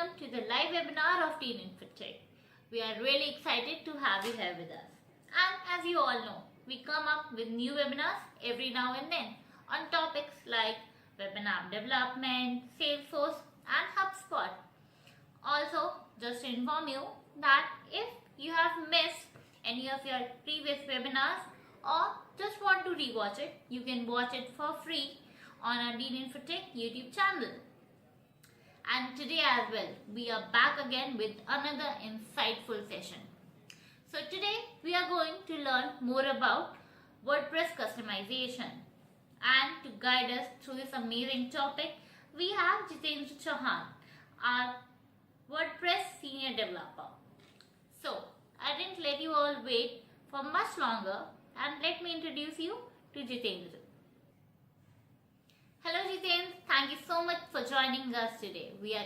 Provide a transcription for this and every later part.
welcome to the live webinar of Teen Infotech. We are really excited to have you here with us. And as you all know, we come up with new webinars every now and then on topics like webinar development, Salesforce and HubSpot. Also, just to inform you that if you have missed any of your previous webinars or just want to rewatch it, you can watch it for free on our Teen Infotech YouTube channel. And today as well, we are back again with another insightful session. So today we are going to learn more about WordPress customization. And to guide us through this amazing topic, we have Jitendra Chouhan, our WordPress senior developer. So I didn't let you all wait for much longer and let me introduce you to Jitendra. Hello Jitendra, thank you so much for joining us today. We are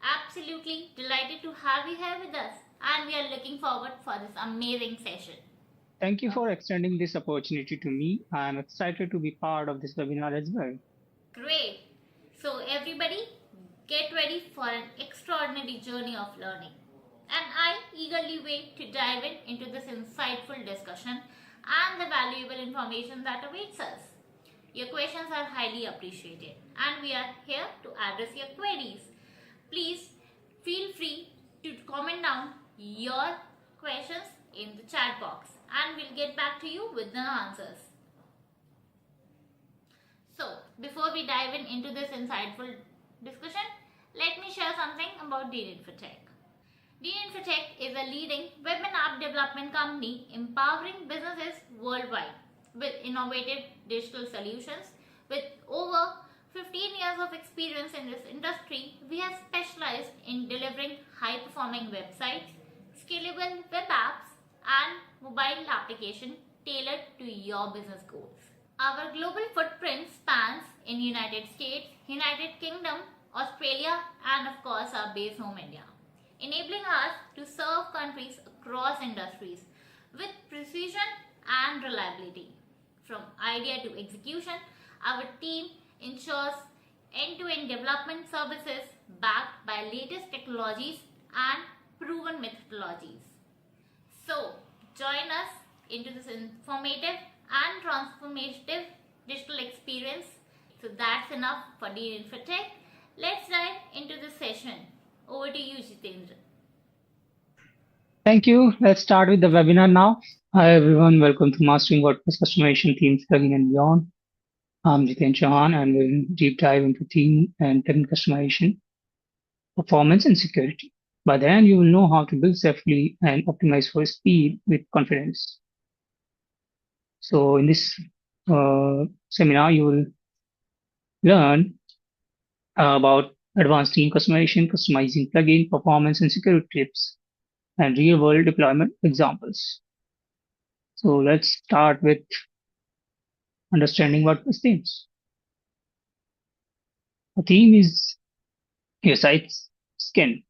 absolutely delighted to have you here with us and we are looking forward for this amazing session. Thank you for extending this opportunity to me. I am excited to be part of this webinar as well. Great. So everybody, get ready for an extraordinary journey of learning. And I eagerly wait to dive into this insightful discussion and the valuable information that awaits us. Your questions are highly appreciated and we are here to address your queries. Please feel free to comment down your questions in the chat box and we'll get back to you with the answers. So, before we dive into this insightful discussion, let me share something about Infotech. Infotech is a leading web and app development company empowering businesses worldwide with innovative digital solutions. With over 15 years of experience in this industry, we have specialized in delivering high-performing websites, scalable web apps, and mobile applications tailored to your business goals. Our global footprint spans in United States, United Kingdom, Australia, and of course our base home India, enabling us to serve countries across industries with precision and reliability. From idea to execution, our team ensures end-to-end development services backed by latest technologies and proven methodologies. So, join us into this informative and transformative digital experience. So that's enough for Infotech. Let's dive into the session. Over to you, Jitendra. Thank you. Let's start with the webinar now. Hi everyone, welcome to Mastering WordPress Customization Themes, Plugin and Beyond. I'm Jitendra Chouhan and we'll deep dive into theme and plugin customization, performance and security. By the end, you will know how to build safely and optimize for speed with confidence. So in this seminar, you will learn about advanced theme customization, customizing plugin, performance and security tips, and real-world deployment examples. So let's start with understanding WordPress themes. A theme is your site's skin.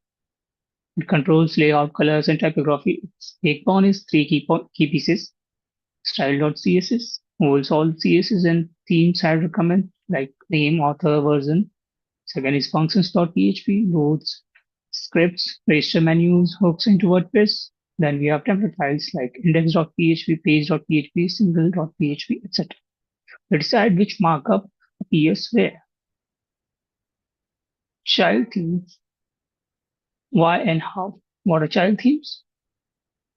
It controls layout, colors, and typography. Its backbone is three key pieces: style.css, holds all CSS and theme side recommend like name, author, version. Second is functions.php, loads scripts, register menus, hooks into WordPress. Then we have template files like index.php, page.php, single.php, etc. They decide which markup appears where. Child themes. Why and how? What are child themes?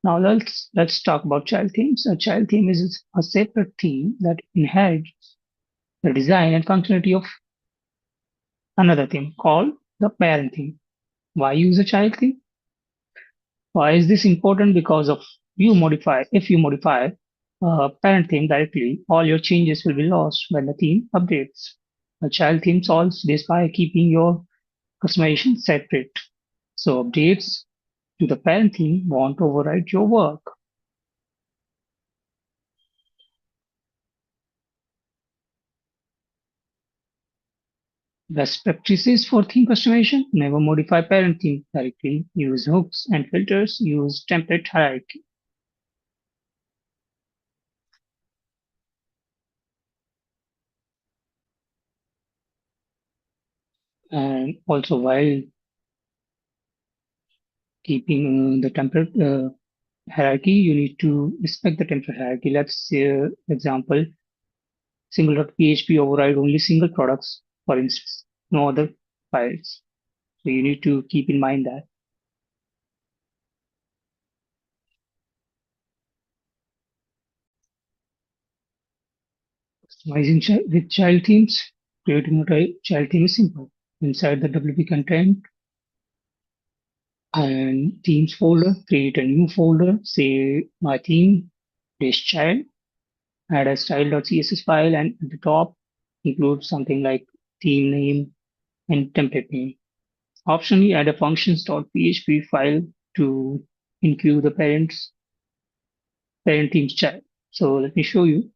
Now let's talk about child themes. A child theme is a separate theme that inherits the design and functionality of another theme called the parent theme. Why use a child theme? Why is this important? Because if you modify a parent theme directly, all your changes will be lost when the theme updates. A child theme solves this by keeping your customization separate. So updates to the parent theme won't override your work. Best practices for theme customization: never modify parent theme directly, use hooks and filters, use template hierarchy. And also, while keeping the template hierarchy, you need to respect the template hierarchy. Let's say, example, single.php override only single products, for instance, no other files. So you need to keep in mind that. Customizing with child themes, creating a child theme is simple. Inside the WP content and themes folder, create a new folder, say my theme, dash child, add a style.css file, and at the top include something like theme name and template name. Optionally, add a functions.php file to include the parent theme's child. So let me show you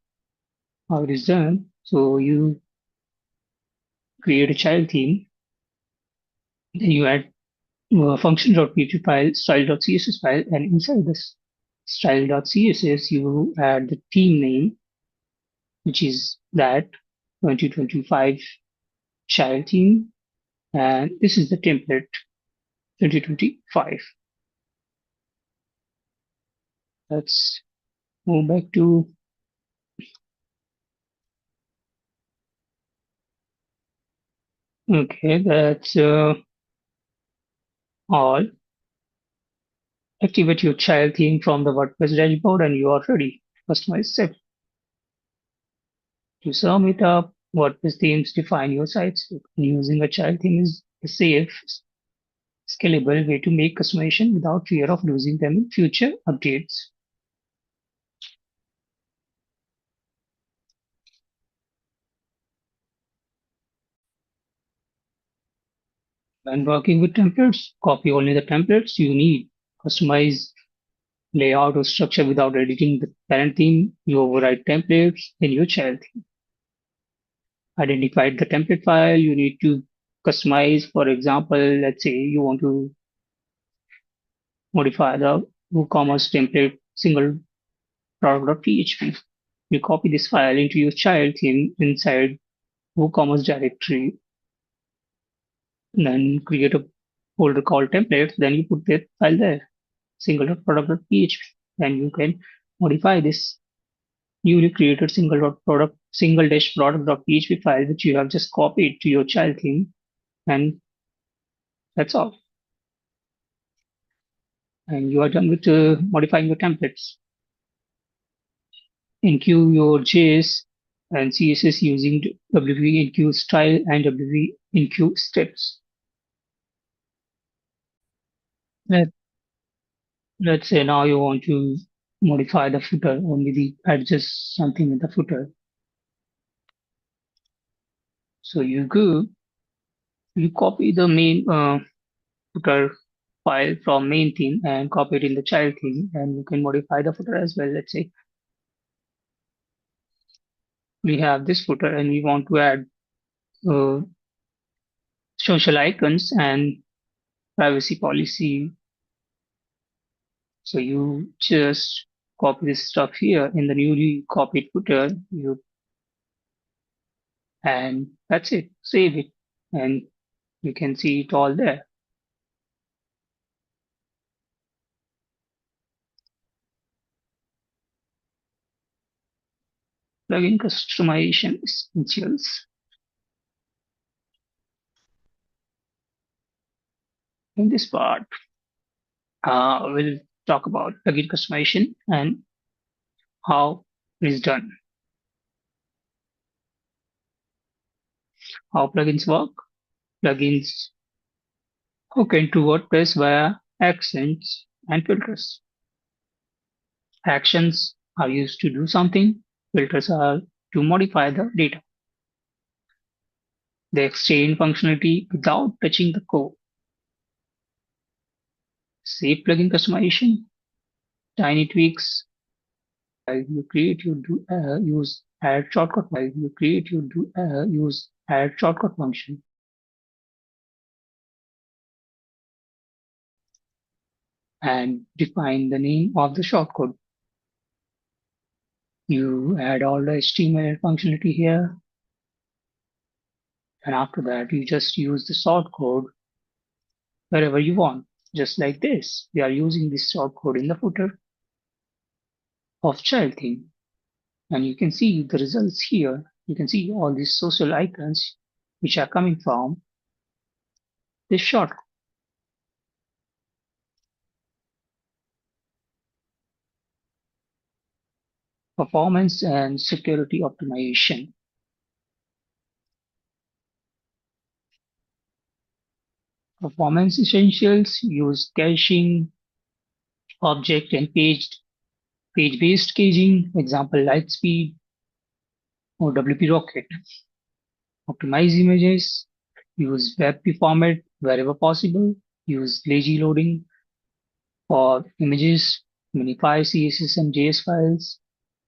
how it is done. So you create a child theme, then you add function.php file, style.css file, and inside this style.css, you add the theme name, which is that 2025 child theme, and this is the template 2025. Let's move back to okay, that's all. Activate your child theme from the WordPress dashboard, and you are ready to customize it. To sum it up, WordPress themes define your sites. Using a child theme is a safe, scalable way to make customization without fear of losing them in future updates. When working with templates, copy only the templates you need. Customize layout or structure without editing the parent theme. You override templates in your child theme. Identify the template file you need to customize. For example, let's say you want to modify the WooCommerce template single product.php. You copy this file into your child theme inside WooCommerce directory, then create a folder called templates, then you put that file there, single.product.php. Then you can modify this newly created single-product.php file which you have just copied to your child theme, and that's all. And you are done with modifying your templates. Enqueue your JS and CSS using WP enqueue style and WP enqueue steps. Let, let's say now you want to modify the footer or maybe adjust something in the footer. So you copy the main footer file from main theme and copy it in the child theme, and you can modify the footer as well. Let's say we have this footer and we want to add uh, social icons and privacy policy. So you just copy this stuff here in the newly copied footer, and that's it. Save it, and you can see it all there. Plugin customization essentials. In this part, we'll talk about plugin customization and how it is done. How plugins work. Plugins hook into WordPress via accents and filters. Actions are used to do something. Filters are to modify the data. They extend functionality without touching the core. Save plugin customization. Tiny tweaks. You create, you do use add shortcut. While you create, you do use add shortcut function. And define the name of the shortcode. You add all the HTML functionality here, and after that, you just use the shortcode wherever you want. just like this. We are using this shortcode in the footer of child theme. And you can see the results here. You can see all these social icons which are coming from this shortcode. Performance and security optimization. Performance essentials use caching, object and page-based caching, example Lightspeed or WP Rocket. Optimize images, use WebP format wherever possible, use lazy loading for images, minify CSS and JS files.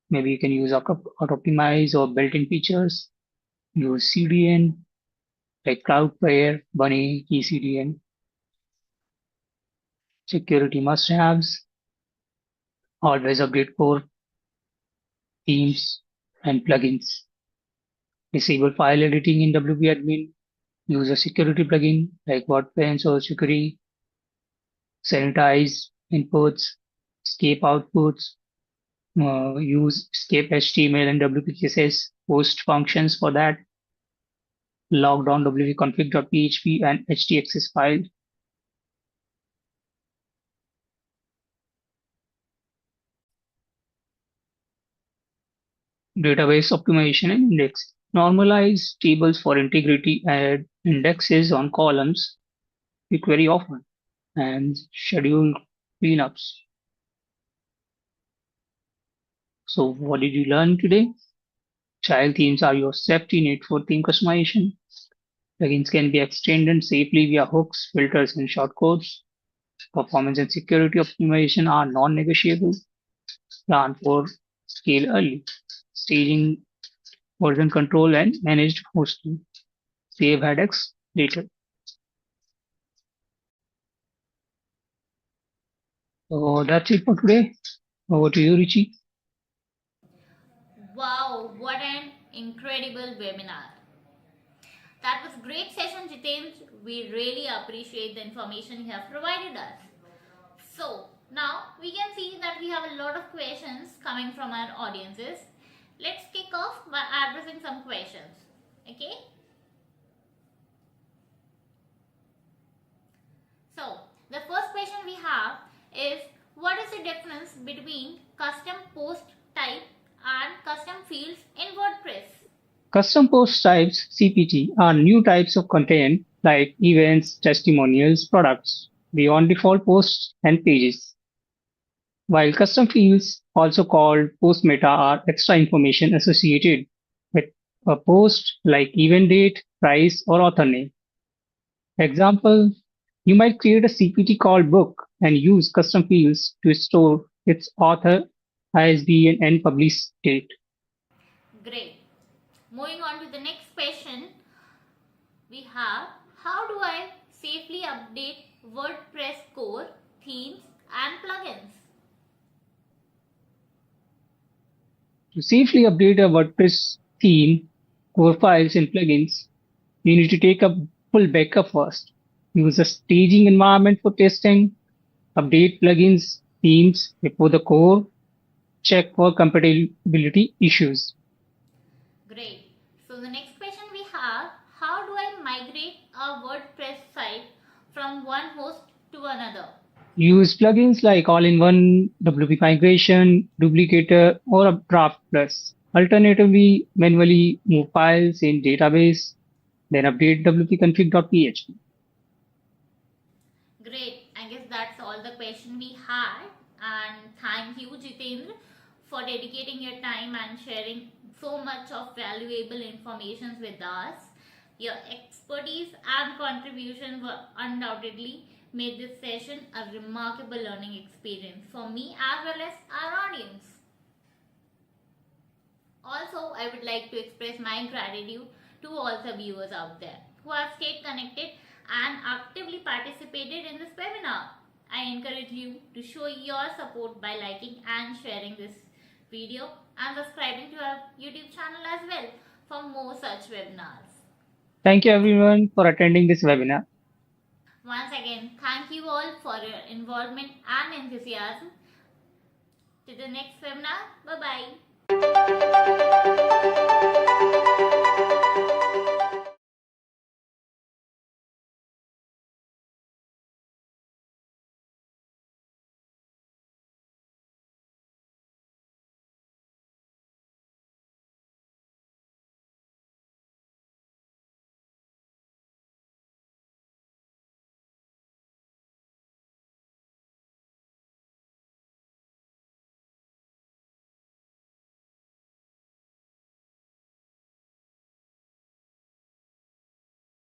Maybe you can use auto-optimize or built-in features. Use CDN like Cloudflare, Bunny, KeyCDN. Security must-haves. Always update core themes and plugins. Disable file editing in WP admin. Use a security plugin like WordPress or Security. Sanitize inputs, escape outputs. Use escape HTML and WP CSS post functions for that. Log down wp-config.php and htaccess file. Database optimization and index. Normalize tables for integrity, add indexes on columns we query often, and schedule cleanups. So what did you learn today? Child themes are your safety net for theme customization. Plugins can be extended safely via hooks, filters, and shortcodes. Performance and security optimization are non-negotiable. Plan for scale early. Staging, version control, and managed hosting. Save headaches later. So that's it for today. Over to you, Ruchi. Wow, what an incredible webinar. That was a great session, Jitendra. We really appreciate the information you have provided us. So, now we can see that we have a lot of questions coming from our audiences. Let's kick off by addressing some questions. Okay? So, the first question we have is, what is the difference between custom post type and custom fields in WordPress? Custom post types (CPT) are new types of content like events, testimonials, products beyond default posts and pages. While custom fields, also called post meta, are extra information associated with a post like event date, price, or author name. Example, you might create a CPT called book and use custom fields to store its author, ISBN, and publish date. Great. Moving on to the next question, we have, how do I safely update WordPress core, themes, and plugins? To safely update a WordPress theme, core files, and plugins, you need to take a full backup first. Use a staging environment for testing, update plugins, themes before the core, check for compatibility issues. Great. So the next question we have, how do I migrate a WordPress site from one host to another? Use plugins like All-in-One, WP Migration, Duplicator, or a Draft Plus. Alternatively, manually move files in database, then update wp-config.php. Great. I guess that's all the question we had. And thank you, Jitendra, for dedicating your time and sharing so much of valuable information with us. Your expertise and contribution were undoubtedly made this session a remarkable learning experience for me as well as our audience. Also, I would like to express my gratitude to all the viewers out there who have stayed connected and actively participated in this webinar. I encourage you to show your support by liking and sharing this video and subscribing to our YouTube channel as well for more such webinars. Thank you everyone for attending this webinar. Once again, thank you all for your involvement and enthusiasm. To the next webinar. Bye bye.